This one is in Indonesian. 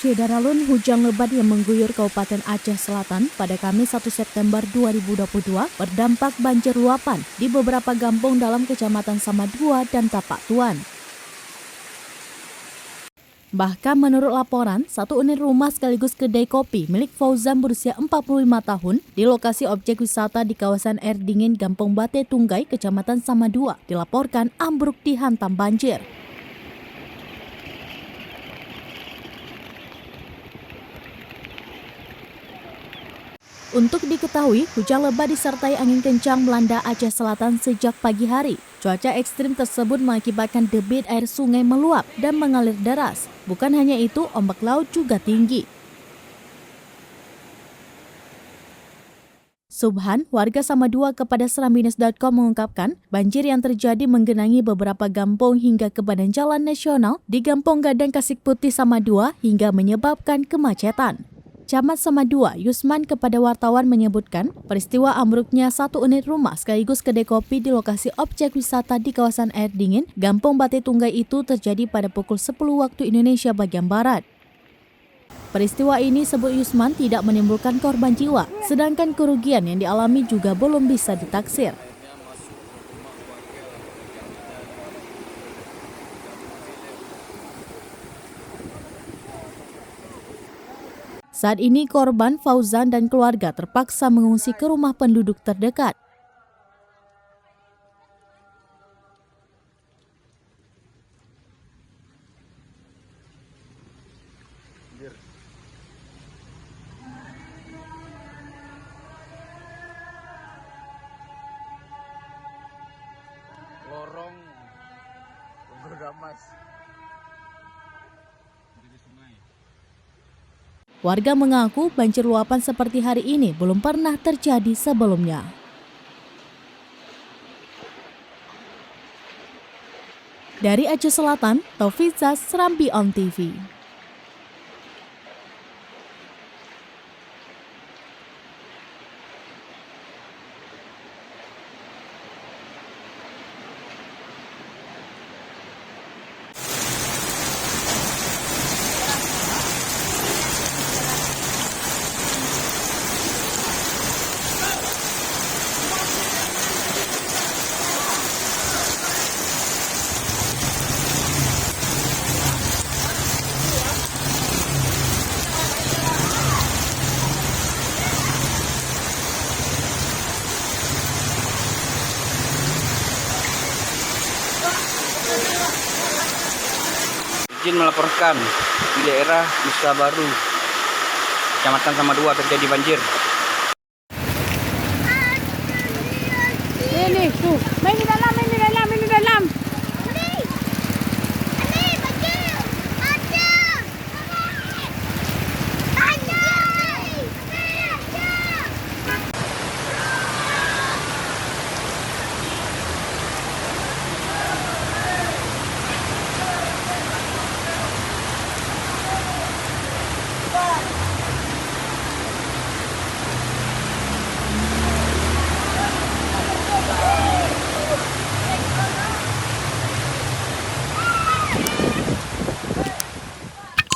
Syederalun hujan lebat yang mengguyur Kabupaten Aceh Selatan pada Kamis 1 September 2022 berdampak banjir luapan di beberapa kampung dalam Kecamatan Samadua dan Tapak Tuan. Bahkan menurut laporan, satu unit rumah sekaligus kedai kopi milik Fauzan berusia 45 tahun di lokasi objek wisata di kawasan air dingin Kampung Bate Tunggai, Kecamatan Samadua, dilaporkan ambruk dihantam banjir. Untuk diketahui, hujan lebat disertai angin kencang melanda Aceh Selatan sejak pagi hari. Cuaca ekstrim tersebut mengakibatkan debit air sungai meluap dan mengalir deras. Bukan hanya itu, ombak laut juga tinggi. Subhan, warga Samadua kepada serambinews.com mengungkapkan, banjir yang terjadi menggenangi beberapa kampung hingga ke Badan Jalan Nasional di Kampung Gadang Kasik Putih Samadua hingga menyebabkan kemacetan. Camat Samadua, Yusman kepada wartawan menyebutkan peristiwa ambruknya satu unit rumah sekaligus kedai kopi di lokasi objek wisata di kawasan air dingin Kampung Bate Tunggai itu terjadi pada pukul 10 waktu Indonesia bagian Barat. Peristiwa ini, sebut Yusman, tidak menimbulkan korban jiwa, sedangkan kerugian yang dialami juga belum bisa ditaksir. Saat ini korban, Fauzan dan keluarga terpaksa mengungsi ke rumah penduduk terdekat. Lorong Damas. Warga mengaku banjir luapan seperti hari ini belum pernah terjadi sebelumnya. Dari Aceh Selatan, Taufiza, Serambi On TV. Izin melaporkan di daerah Nusa Baru, Kecamatan Samadua terjadi banjir. Ini tuh, main di dalam.